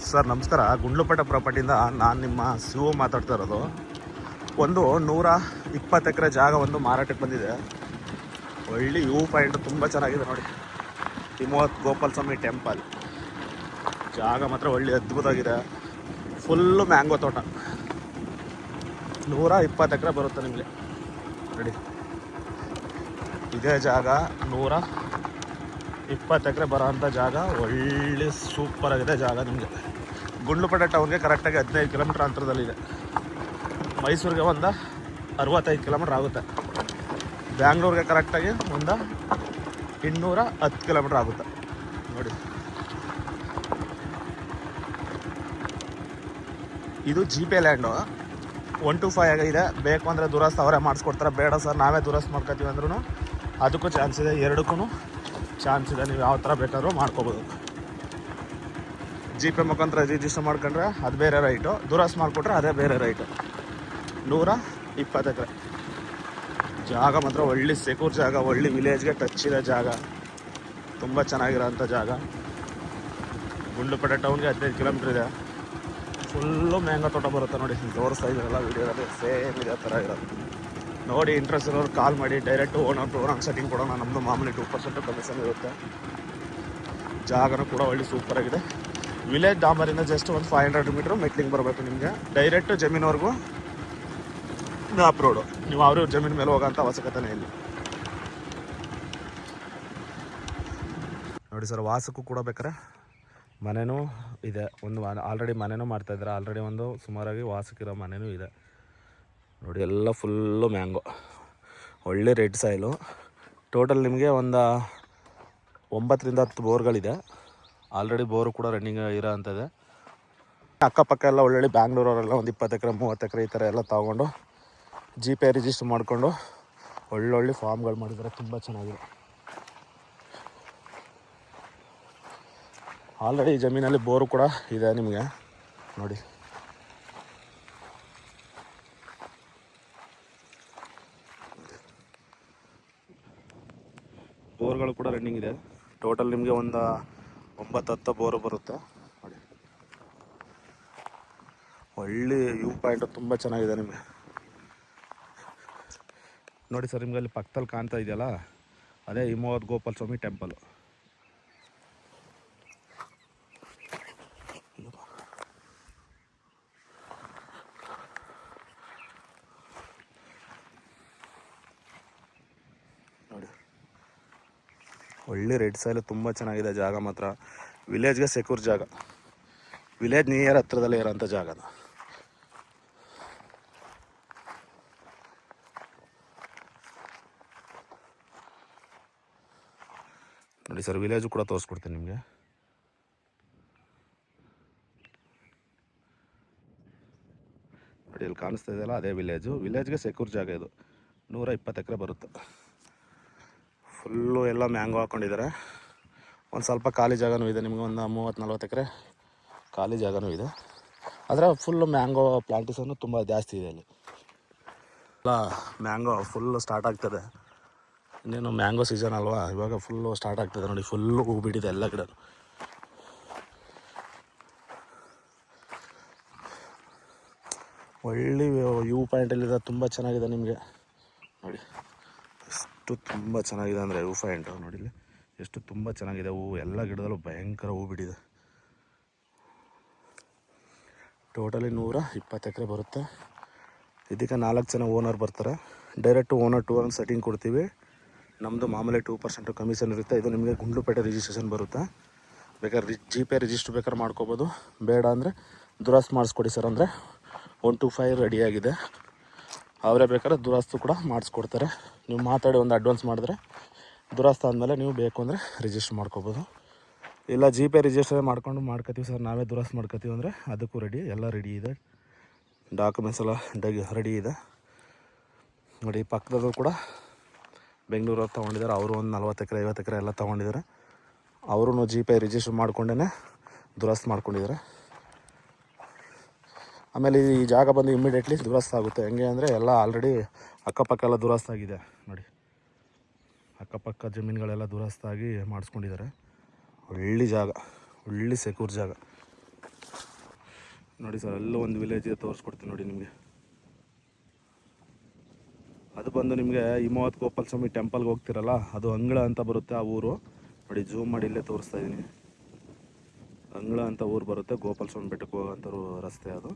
Sir ನಮಸ್ಕಾರ. ಗುಂಡ್ಲುಪೇಟೆ ಪ್ರಾಪರ್ಟಿಯಿಂದ ನಾನು ನಿಮ್ಮ ಶಿವು ಮಾತಾಡ್ತಾ ಇರೋದು. ಒಂದು 120 ಎಕರೆ ಜಾಗ ಒಂದು ಮಾರಾಟಕ್ಕೆ ಬಂದಿದೆ. ಒಳ್ಳೆ ವ್ಯೂ ಪಾಯಿಂಟ್ ತುಂಬ ಚೆನ್ನಾಗಿದೆ ನೋಡಿ. ಹಿಮವತ್ ಗೋಪಾಲಸ್ವಾಮಿ ಟೆಂಪಲ್ ಜಾಗ ಮಾತ್ರ ಒಳ್ಳೆ ಅದ್ಭುತವಾಗಿದೆ. ಫುಲ್ಲು ಮ್ಯಾಂಗೋ ತೋಟ. 120 ಎಕರೆ ಬರುತ್ತೆ ನಿಮಗೆ ನೋಡಿ. ಇದೇ ಜಾಗ 120 ಎಕರೆ ಬರೋ ಅಂಥ ಜಾಗ. ಒಳ್ಳೆ ಸೂಪರಾಗಿದೆ ಜಾಗ. ನಿಮಗೆ ಗುಂಡ್ಲುಪೇಟೆ ಟೌನ್ಗೆ ಕರೆಕ್ಟಾಗಿ 15 ಕಿಲೋಮೀಟ್ರ್ ಅಂತರದಲ್ಲಿದೆ. ಮೈಸೂರಿಗೆ ಒಂದು 65 ಕಿಲೋಮೀಟ್ರ್ ಆಗುತ್ತೆ. ಬ್ಯಾಂಗ್ಳೂರಿಗೆ ಕರೆಕ್ಟಾಗಿ ಒಂದು 210 ಕಿಲೋಮೀಟ್ರ್ ಆಗುತ್ತೆ ನೋಡಿ. ಇದು GP ಲ್ಯಾಂಡು. 125 ಇದೆ. ಬೇಕು ಅಂದರೆ ದುರಸ್ತು ಅವರೇ ಮಾಡಿಸ್ಕೊಡ್ತಾರೆ. ಬೇಡ ಸರ್ ನಾವೇ ದುರಸ್ತು ಮಾಡ್ಕೊತೀವಿ ಅಂದ್ರೂ ಅದಕ್ಕೂ ಚಾನ್ಸ್ ಇದೆ. ಎರಡಕ್ಕೂ ಚಾನ್ಸ್ ಇದೆ. ನೀವು ಯಾವ ಥರ ಬೇಕಾದ್ರೂ ಮಾಡ್ಕೋಬೋದು. GP ಮುಖಾಂತರ ರಿಜಿಸ್ಟರ್ ಮಾಡ್ಕೊಂಡ್ರೆ ಅದು ಬೇರೆ ರೈಟು, ದುರಸ್ತು ಮಾಡಿಕೊಟ್ರೆ ಅದೇ ಬೇರೆ ರೈಟು. 120 ಎಕರೆ ಜಾಗ ಮಾತ್ರ ಒಳ್ಳೆ ಸೆಕ್ಯೂರ್ ಜಾಗ. ಒಳ್ಳೆ ವಿಲೇಜ್ಗೆ ಟಚ್ ಇದೆ ಜಾಗ. ತುಂಬ ಚೆನ್ನಾಗಿರೋಂಥ ಜಾಗ. ಗುಂಡ್ಲುಪೇಟೆ ಟೌನ್ಗೆ 15 ಕಿಲೋಮೀಟ್ರ್ ಇದೆ. ಫುಲ್ಲು ಮ್ಯಾಂಗೋ ತೋಟ ಬರುತ್ತೆ ನೋಡಿ. ತೋರಿಸ್ತಾ ಇದ್ದಾರಲ್ಲ ವೀಡಿಯೋದಲ್ಲಿ ಸೇಮ್ ಇದೇ ಥರ ಇರೋದು ನೋಡಿ. ಇಂಟ್ರೆಸ್ಟ್ ಇರೋರು ಕಾಲ್ ಮಾಡಿ. Direct owner to owner setting ಕೊಡೋಣ. ನಮ್ಮದು ಮಾಮೂಲಿ 2% ಕಮಿಷನ್ ಇರುತ್ತೆ. ಜಾಗನೂ ಕೂಡ ಒಳ್ಳೆ ಸೂಪರಾಗಿದೆ. ವಿಲೇಜ್ ಡಾಂಬರಿಂದ ಜಸ್ಟ್ ಒಂದು 500 ಮೀಟ್ರ್ ಮೆಟ್ಲಿಂಗ್ ಬರಬೇಕು ನಿಮಗೆ. ಡೈರೆಕ್ಟು ಜಮೀನವರೆಗೂ ಅಪ್ ರೋಡು. ನೀವು ಅವರು ಜಮೀನು ಮೇಲೆ ಹೋಗೋಂಥ ಅವಶ್ಯಕತೆನೇ ಇಲ್ಲ ನೋಡಿ ಸರ್. ವಾಸಕ್ಕೂ ಕೂಡ ಬೇಕಾರೆ ಮನೆಯೂ ಇದೆ. ಒಂದು ಆಲ್ರೆಡಿ ಮನೆಯೂ ಮಾಡ್ತಾಯಿದ್ದಾರೆ. ಆಲ್ರೆಡಿ ಒಂದು ಸುಮಾರಾಗಿ ವಾಸಕ್ಕಿರೋ ಮನೆಯೂ ಇದೆ ನೋಡಿ. ಎಲ್ಲ ಫುಲ್ಲು ಮ್ಯಾಂಗೋ. ಒಳ್ಳೆ ರೆಡ್ ಸಾಯಿಲು. ಟೋಟಲ್ ನಿಮಗೆ ಒಂದು 9 ರಿಂದ 10 ಬೋರ್ಗಳಿದೆ. ಆಲ್ರೆಡಿ ಬೋರು ಕೂಡ ರನ್ನಿಂಗ್ ಇರೋ ಅಂಥದ್ದೇ. ಅಕ್ಕಪಕ್ಕ ಎಲ್ಲ ಒಳ್ಳೊಳ್ಳೆ ಬ್ಯಾಂಗ್ಳೂರವರೆಲ್ಲ ಒಂದು 20 ಎಕರೆ 30 ಎಕರೆ ಈ ಥರ ಎಲ್ಲ ತೊಗೊಂಡು GP ರಿಜಿಸ್ಟರ್ ಮಾಡಿಕೊಂಡು ಒಳ್ಳೊಳ್ಳೆ ಫಾರ್ಮ್ಗಳು ಮಾಡಿದ್ದಾರೆ. ತುಂಬ ಚೆನ್ನಾಗಿದೆ. ಆಲ್ರೆಡಿ ಈ ಜಮೀನಲ್ಲಿ ಬೋರು ಕೂಡ ಇದೆ ನಿಮಗೆ ನೋಡಿ. ಬೋರ್ಗಳು ಕೂಡ ರನ್ನಿಂಗ್ ಇದೆ. ಟೋಟಲ್ ನಿಮಗೆ ಒಂದು 9-10 ಬೋರು ಬರುತ್ತೆ ನೋಡಿ. ಒಳ್ಳೆ ವ್ಯೂ ಪಾಯಿಂಟು ತುಂಬ ಚೆನ್ನಾಗಿದೆ ನಿಮಗೆ ನೋಡಿ ಸರ್. ನಿಮ್ಗೆ ಅಲ್ಲಿ ಪಕ್ಕದಲ್ಲಿ ಕಾಣ್ತಾ ಇದೆಯಲ್ಲ ಅದೇ ಹಿಮವತ್ ಗೋಪಾಲಸ್ವಾಮಿ ಟೆಂಪಲು ನೋಡಿ. ಒಳ್ಳೆ ರೆಡ್ ಸಾಯಿಲ್ ತುಂಬ ಚೆನ್ನಾಗಿದೆ ಜಾಗ ಮಾತ್ರ. ವಿಲೇಜ್ಗೆ ಸೆಕ್ಯೂರ್ ಜಾಗ. ವಿಲೇಜ್ ನಿಯರ್ ಹತ್ರದಲ್ಲೇ ಇರೋಂಥ ಜಾಗ ನೋಡಿ ಸರ್. ವಿಲೇಜು ಕೂಡ ತೋರಿಸ್ಕೊಡ್ತೀನಿ ನಿಮಗೆ. ನೋಡಿ ಇಲ್ಲಿ ಕಾಣಿಸ್ತಾ ಇದೆಯಲ್ಲ ಅದೇ ವಿಲೇಜು. ವಿಲೇಜ್ಗೆ ಸೆಕ್ಯೂರ್ ಜಾಗ ಇದು. 120 ಎಕರೆ ಬರುತ್ತೆ. ಫುಲ್ಲು ಎಲ್ಲ ಮ್ಯಾಂಗೋ ಹಾಕ್ಕೊಂಡಿದ್ದಾರೆ. ಒಂದು ಸ್ವಲ್ಪ ಖಾಲಿ ಜಾಗನೂ ಇದೆ ನಿಮಗೆ. ಒಂದು 30-40 ಎಕರೆ ಖಾಲಿ ಜಾಗನೂ ಇದೆ. ಆದರೆ ಫುಲ್ಲು ಮ್ಯಾಂಗೋ ಪ್ಲಾಂಟೇಷನ್ನು ತುಂಬ ಜಾಸ್ತಿ ಇದೆ ಅಲ್ಲಿ. ಎಲ್ಲ ಮ್ಯಾಂಗೋ ಫುಲ್ಲು ಸ್ಟಾರ್ಟ್ ಆಗ್ತದೆ. ಇನ್ನೇನು ಮ್ಯಾಂಗೋ ಸೀಸನ್ ಅಲ್ವಾ, ಇವಾಗ ಫುಲ್ಲು ಸ್ಟಾರ್ಟ್ ಆಗ್ತದೆ ನೋಡಿ. ಫುಲ್ಲು ಹೂ ಬಿಟ್ಟಿದೆ ಎಲ್ಲ ಗಿಡ. ಒಳ್ಳೆ ವ್ಯೂ ಪಾಯಿಂಟಲ್ಲಿದೆ. ತುಂಬ ಚೆನ್ನಾಗಿದೆ ನಿಮಗೆ ನೋಡಿ. ಎಷ್ಟು ತುಂಬ ಚೆನ್ನಾಗಿದೆ ಅಂದರೆ ವ್ಯೂ ಪಾಯಿಂಟು ನೋಡಿ. ಇಲ್ಲಿ ಎಷ್ಟು ತುಂಬ ಚೆನ್ನಾಗಿದೆ. ಹೂವು ಎಲ್ಲ ಗಿಡದಲ್ಲೂ ಭಯಂಕರ ಹೂ ಬಿಟ್ಟಿದೆ. ಟೋಟಲಿ 120 ಎಕರೆ ಬರುತ್ತೆ. ಇದಕ್ಕೆ 4 ಜನ ಓನರ್ ಬರ್ತಾರೆ. Direct owner to owner setting ಕೊಡ್ತೀವಿ. ನಮ್ಮದು ಮಾಮೂಲಿ 2% ಕಮಿಷನ್ ಇರುತ್ತೆ. ಇದು ನಿಮಗೆ ಗುಂಡ್ಲುಪೇಟೆ ರಿಜಿಸ್ಟ್ರೇಷನ್ ಬರುತ್ತೆ. ಬೇಕಾದ್ರೆ GP ರಿಜಿಸ್ಟ್ರ್ ಬೇಕಾದ್ರೆ ಮಾಡ್ಕೋಬೋದು. ಬೇಡ ಅಂದರೆ ದುರಸ್ತು ಮಾಡಿಸ್ಕೊಡಿ ಸರ್ ಅಂದರೆ 125 ರೆಡಿಯಾಗಿದೆ. ಅವರೇ ಬೇಕಾದ್ರೆ ದುರಸ್ತು ಕೂಡ ಮಾಡಿಸ್ಕೊಡ್ತಾರೆ. ನೀವು ಮಾತಾಡಿ ಒಂದು ಅಡ್ವಾನ್ಸ್ ಮಾಡಿದ್ರೆ ದುರಸ್ತು ಆದಮೇಲೆ ನೀವು ಬೇಕು ಅಂದರೆ ರಿಜಿಸ್ಟ್ರ್ ಮಾಡ್ಕೋಬೋದು. ಇಲ್ಲ GP ರಿಜಿಸ್ಟ್ರ್ ಮಾಡ್ಕೊತೀವಿ ಸರ್ ನಾವೇ ದುರಸ್ತು ಮಾಡ್ಕೊತೀವಿ ಅಂದರೆ ಅದಕ್ಕೂ ರೆಡಿ. ಎಲ್ಲ ರೆಡಿ ಇದೆ. ಡಾಕ್ಯುಮೆಂಟ್ಸ್ ಎಲ್ಲ ರೆಡಿ ಇದೆ ನೋಡಿ. ಪಕ್ಕದಲ್ಲೂ ಕೂಡ ಬೆಂಗಳೂರವ್ರು ತೊಗೊಂಡಿದ್ದಾರೆ. ಅವರು ಒಂದು 40 ಎಕರೆ 50 ಎಕರೆ ಎಲ್ಲ ತೊಗೊಂಡಿದ್ದಾರೆ. ಅವರು GP ರಿಜಿಸ್ಟರ್ ಮಾಡ್ಕೊಂಡೇ ದುರಸ್ತು ಮಾಡ್ಕೊಂಡಿದ್ದಾರೆ. ಆಮೇಲೆ ಈ ಜಾಗ ಬಂದು ಇಮ್ಮಿಡಿಯೇಟ್ಲಿ ದುರಸ್ತು ಆಗುತ್ತೆ. ಹೆಂಗೆ ಅಂದರೆ ಎಲ್ಲ ಆಲ್ರೆಡಿ ಅಕ್ಕಪಕ್ಕ ಎಲ್ಲ ದುರಸ್ತಾಗಿದೆ ನೋಡಿ. ಅಕ್ಕಪಕ್ಕ ಜಮೀನುಗಳೆಲ್ಲ ದುರಸ್ತಾಗಿ ಮಾಡಿಸ್ಕೊಂಡಿದ್ದಾರೆ. ಒಳ್ಳೆ ಜಾಗ, ಒಳ್ಳೆ ಸೆಕ್ಯೂರ್ ಜಾಗ. ನೋಡಿ ಸರ್, ಅಲ್ಲೂ ಒಂದು ವಿಲೇಜ್ ತೋರಿಸ್ಕೊಡ್ತೀನಿ ನೋಡಿ ನಿಮಗೆ. ಅದು ಬಂದು ನಿಮಗೆ ಹಿಮವದ್ ಗೋಪಾಲ ಸ್ವಾಮಿ ಟೆಂಪಲ್ಗೆ ಹೋಗ್ತಿರಲ್ಲ, ಅದು ಅಂಗಳ ಅಂತ ಬರುತ್ತೆ ಆ ಊರು. ನೋಡಿ ಜೂಮ್ ಮಾಡಿ ಇಲ್ಲೇ ತೋರಿಸ್ತಾ ಇದ್ದೀನಿ. ಅಂಗಳ ಅಂತ ಊರು ಬರುತ್ತೆ, ಗೋಪಾಲ ಸ್ವಾಮಿ ಬೆಟ್ಟಕ್ಕೆ ಹೋಗೋಂಥ ರಸ್ತೆ ಅದು.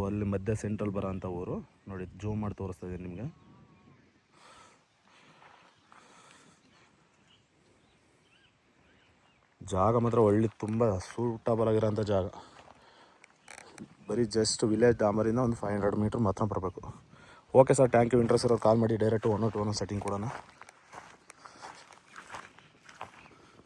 ಅಲ್ಲಿ ಮಧ್ಯೆ ಸೆಂಟ್ರಲ್ ಬರೋ ಅಂಥ ಊರು. ನೋಡಿ ಜೂಮ್ ಮಾಡಿ ತೋರಿಸ್ತಾ ಇದ್ದೀನಿ ನಿಮಗೆ. ಜಾಗ ಮಾತ್ರ ಒಳ್ಳೆ ತುಂಬ ಸೂಟಬಲ್ ಆಗಿರೋಂಥ ಜಾಗ. ಬರೀ ಜಸ್ಟ್ ವಿಲೇಜ್ ಡಾಮರಿಂದ ಒಂದು 500 ಮೀಟ್ರ್ ಮಾತ್ರ ಬರಬೇಕು. Okay sir, thank you. Interest ಇರೋರು ಕಾಲ್ ಮಾಡಿ, ಡೈರೆಕ್ಟ್ 101 ಸೆಟ್ಟಿಂಗ್ ಕೊಡೋಣ.